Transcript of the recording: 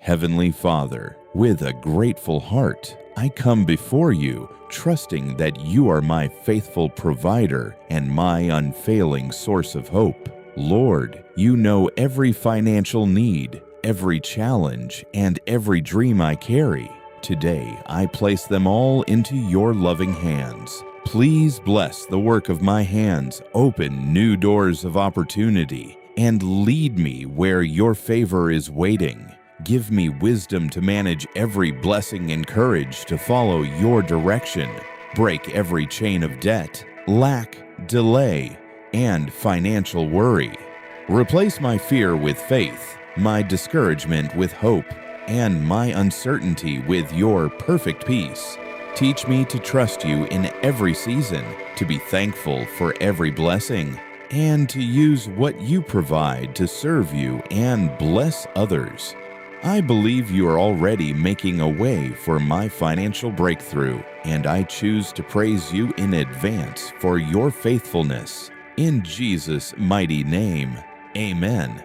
Heavenly Father, with a grateful heart, I come before you, trusting that you are my faithful provider and my unfailing source of hope. Lord, you know every financial need, every challenge, and every dream I carry. Today, I place them all into your loving hands. Please bless the work of my hands, open new doors of opportunity, and lead me where your favor is waiting. Give me wisdom to manage every blessing and courage to follow your direction. Break every chain of debt, lack, delay, and financial worry. Replace my fear with faith, my discouragement with hope, and my uncertainty with your perfect peace. Teach me to trust you in every season, to be thankful for every blessing, and to use what you provide to serve you and bless others. I believe you are already making a way for my financial breakthrough, and I choose to praise you in advance for your faithfulness. In Jesus' mighty name, amen.